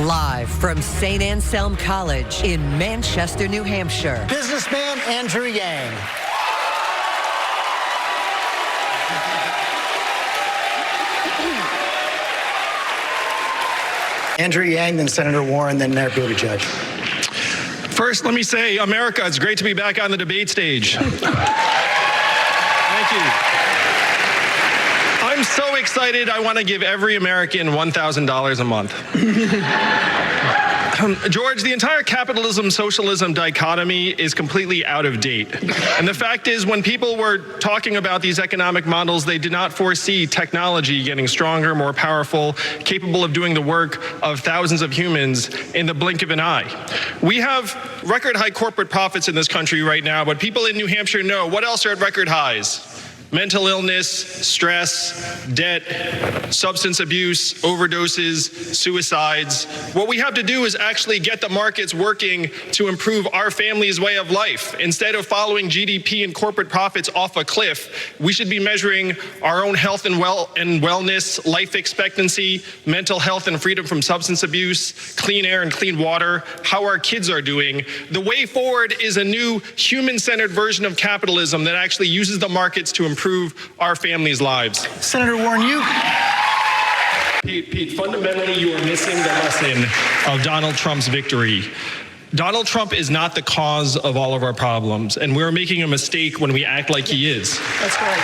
live from St. Anselm College in Manchester, New Hampshire. Businessman Andrew Yang. Andrew Yang, then Senator Warren, then Mayor Buttigieg. First, let me say, America, it's great to be back on the debate stage. Thank you. I'm so excited, I want to give every American $1,000 a month. George, the entire capitalism-socialism dichotomy is completely out of date. And the fact is, when people were talking about these economic models, they did not foresee technology getting stronger, more powerful, capable of doing the work of thousands of humans in the blink of an eye. We have record-high corporate profits in this country right now, but people in New Hampshire know what else are at record highs. Mental illness, stress, debt, substance abuse, overdoses, suicides. What we have to do is actually get the markets working to improve our family's way of life. Instead of following GDP and corporate profits off a cliff, we should be measuring our own health and wellness, life expectancy, mental health and freedom from substance abuse, clean air and clean water, how our kids are doing. The way forward is a new human-centered version of capitalism that actually uses the markets to improve our families' lives. Senator Warren, you... Pete, fundamentally, you are missing the lesson of Donald Trump's victory. Donald Trump is not the cause of all of our problems, and we're making a mistake when we act like he is. That's right.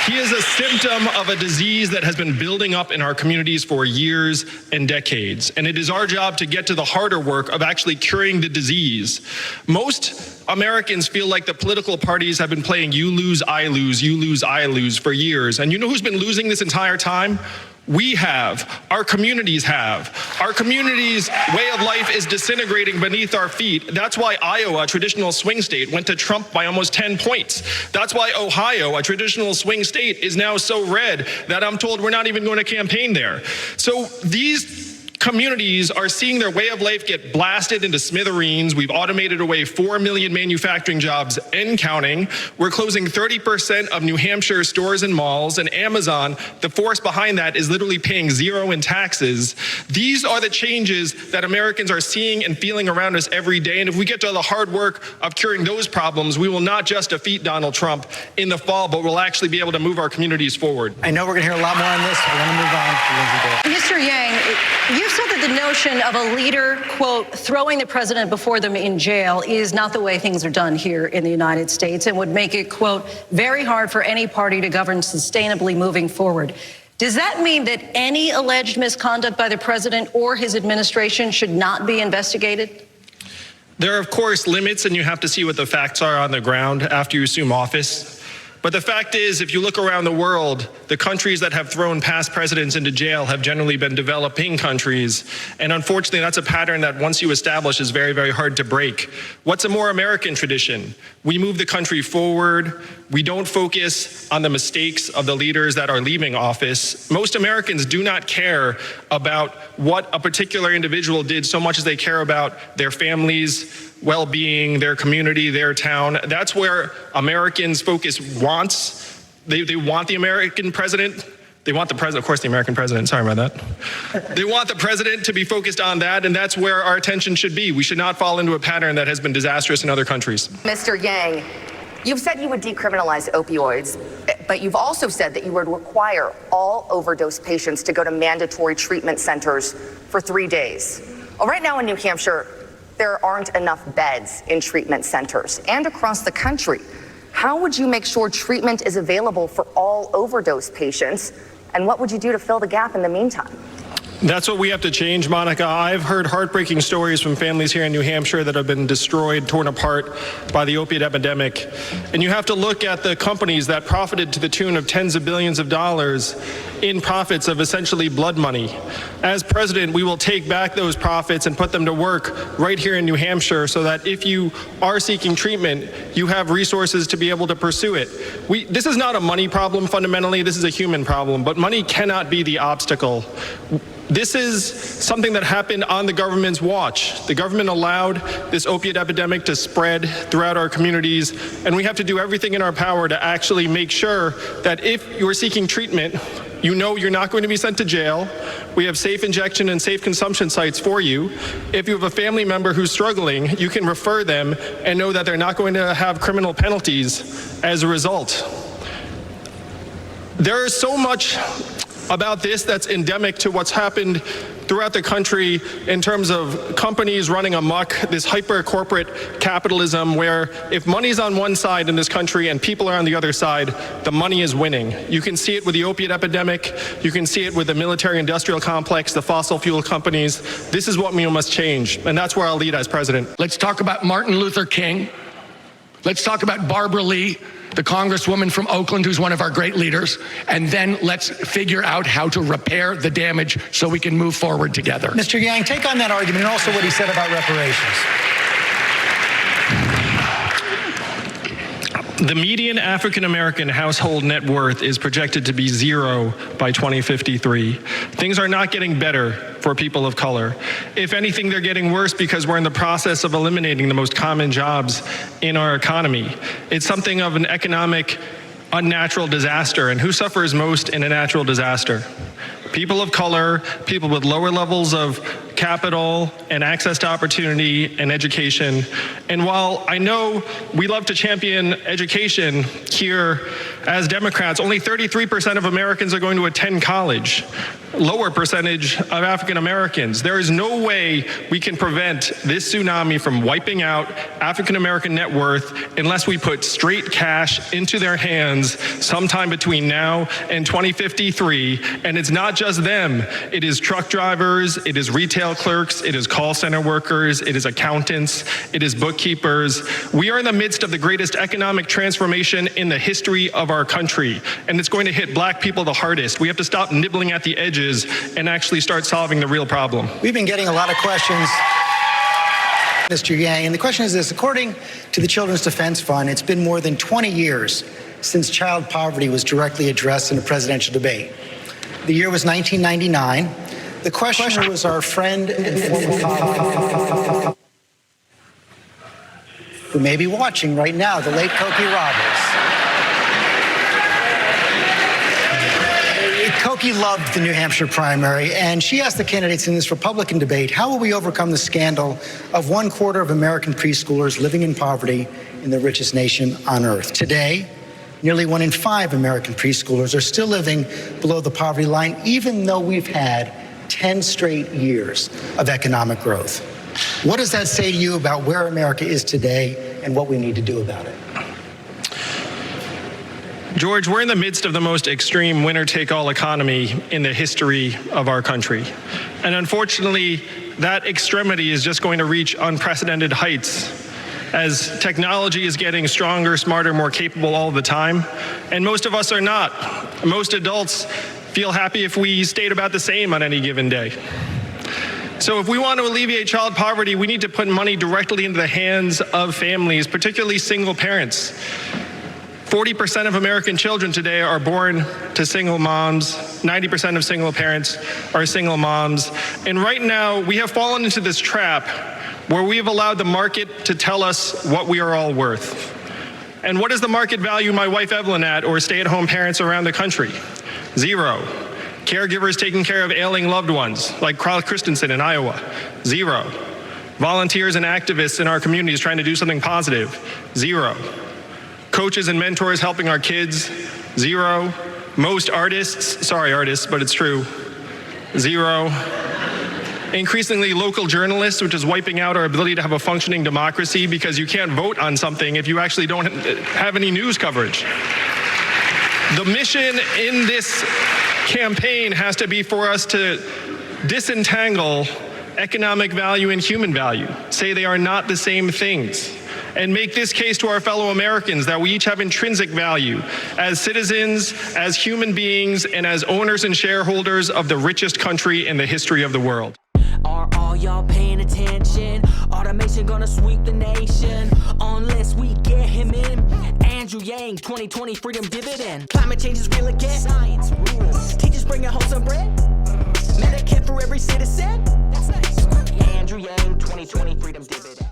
He is a symptom of a disease that has been building up in our communities for years and decades. And it is our job to get to the harder work of actually curing the disease. Most Americans feel like the political parties have been playing you lose, I lose, you lose, I lose for years. And you know who's been losing this entire time? We have, our communities have. Our communities' way of life is disintegrating beneath our feet. That's why Iowa, a traditional swing state, went to Trump by almost 10 points. That's why Ohio, a traditional swing state, is now so red that I'm told we're not even going to campaign there. So these communities are seeing their way of life get blasted into smithereens. We've automated away 4 million manufacturing jobs and counting. We're closing 30% of New Hampshire stores and malls, and Amazon, the force behind that, is literally paying zero in taxes. These are the changes that Americans are seeing and feeling around us every day, and if we get to the hard work of curing those problems, we will not just defeat Donald Trump in the fall, but we'll actually be able to move our communities forward. I know we're going to hear a lot more on this. We're going to move on to Lindsay Day. Mr. Yang, you said that the notion of a leader, quote, throwing the president before them in jail is not the way things are done here in the United States and would make it, quote, very hard for any party to govern sustainably moving forward. Does that mean that any alleged misconduct by the president or his administration should not be investigated? There are, of course, limits, and you have to see what the facts are on the ground after you assume office. But the fact is, if you look around the world, the countries that have thrown past presidents into jail have generally been developing countries. And unfortunately, that's a pattern that once you establish is very, very hard to break. What's a more American tradition? We move the country forward. We don't focus on the mistakes of the leaders that are leaving office. Most Americans do not care about what a particular individual did so much as they care about their families, well-being, their community, their town. That's where Americans focus wants. They want the American president. They want the president, of course, the American president, sorry about that. They want the president to be focused on that, and that's where our attention should be. We should not fall into a pattern that has been disastrous in other countries. Mr. Yang, you've said you would decriminalize opioids, but you've also said that you would require all overdose patients to go to mandatory treatment centers for 3 days. Well, right now in New Hampshire, there aren't enough beds in treatment centers and across the country. How would you make sure treatment is available for all overdose patients? And what would you do to fill the gap in the meantime? That's what we have to change, Monica. I've heard heartbreaking stories from families here in New Hampshire that have been destroyed, torn apart by the opiate epidemic. And you have to look at the companies that profited to the tune of tens of billions of dollars in profits of essentially blood money. As president, we will take back those profits and put them to work right here in New Hampshire so that if you are seeking treatment, you have resources to be able to pursue it. This is not a money problem fundamentally, this is a human problem, but money cannot be the obstacle. This is something that happened on the government's watch. The government allowed this opiate epidemic to spread throughout our communities, and we have to do everything in our power to actually make sure that if you're seeking treatment, You know you're not going to be sent to jail. We have safe injection and safe consumption sites for you. If you have a family member who's struggling, you can refer them and know that they're not going to have criminal penalties as a result. There is so much about this that's endemic to what's happened throughout the country in terms of companies running amok, this hyper-corporate capitalism where if money's on one side in this country and people are on the other side, the money is winning. You can see it with the opiate epidemic. You can see it with the military-industrial complex, the fossil fuel companies. This is what we must change, and that's where I'll lead as president. Let's talk about Martin Luther King. Let's talk about Barbara Lee, the congresswoman from Oakland, who's one of our great leaders, and then let's figure out how to repair the damage so we can move forward together. Mr. Yang, take on that argument and also what he said about reparations. The median African-American household net worth is projected to be 0 by 2053. Things are not getting better for people of color. If anything, they're getting worse because we're in the process of eliminating the most common jobs in our economy. It's something of an economic unnatural disaster, and who suffers most in a natural disaster? People of color, people with lower levels of capital and access to opportunity and education. And while I know we love to champion education here as Democrats, only 33% of Americans are going to attend college. Lower percentage of African Americans. There is no way we can prevent this tsunami from wiping out African American net worth unless we put straight cash into their hands sometime between now and 2053. And it's not just them. It is truck drivers, it is retail clerks, it is call center workers, it is accountants, it is bookkeepers. We are in the midst of the greatest economic transformation in the history of our country, and it's going to hit black people the hardest. We have to stop nibbling at the edges and actually start solving the real problem. We've been getting a lot of questions, Mr. Yang, and the question is this. According to the Children's Defense Fund, it's been more than 20 years since child poverty was directly addressed in a presidential debate. The year was 1999. The questioner was our friend and former colleague who may be watching right now, the late Cokie Roberts. Cokie loved the New Hampshire primary, and she asked the candidates in this Republican debate, how will we overcome the scandal of 1/4 of American preschoolers living in poverty in the richest nation on earth? Today, nearly 1 in 5 American preschoolers are still living below the poverty line, even though we've had 10 straight years of economic growth. What does that say to you about where America is today and what we need to do about it? George, we're in the midst of the most extreme winner-take-all economy in the history of our country. And unfortunately, that extremity is just going to reach unprecedented heights as technology is getting stronger, smarter, more capable all the time. And most of us are not. Most adults feel happy if we stayed about the same on any given day. So if we want to alleviate child poverty, we need to put money directly into the hands of families, particularly single parents. 40% of American children today are born to single moms. 90% of single parents are single moms. And right now, we have fallen into this trap where we have allowed the market to tell us what we are all worth. And what does the market value my wife Evelyn at, or stay-at-home parents around the country? 0. Caregivers taking care of ailing loved ones, like Carl Christensen in Iowa. 0. Volunteers and activists in our communities trying to do something positive. 0. Coaches and mentors helping our kids. 0. Most artists, sorry artists, but it's true. 0. Increasingly local journalists, which is wiping out our ability to have a functioning democracy because you can't vote on something if you actually don't have any news coverage. The mission in this campaign has to be for us to disentangle economic value and human value, say they are not the same things, and make this case to our fellow Americans that we each have intrinsic value as citizens, as human beings, and as owners and shareholders of the richest country in the history of the world. Are all y'all paying attention? Automation gonna sweep the nation unless we get him in. Andrew Yang, 2020 freedom dividend. Climate change is real again. Science rules. Teachers bringing home some bread. Medicare for every citizen. That's nice. Andrew Yang, 2020 freedom dividend.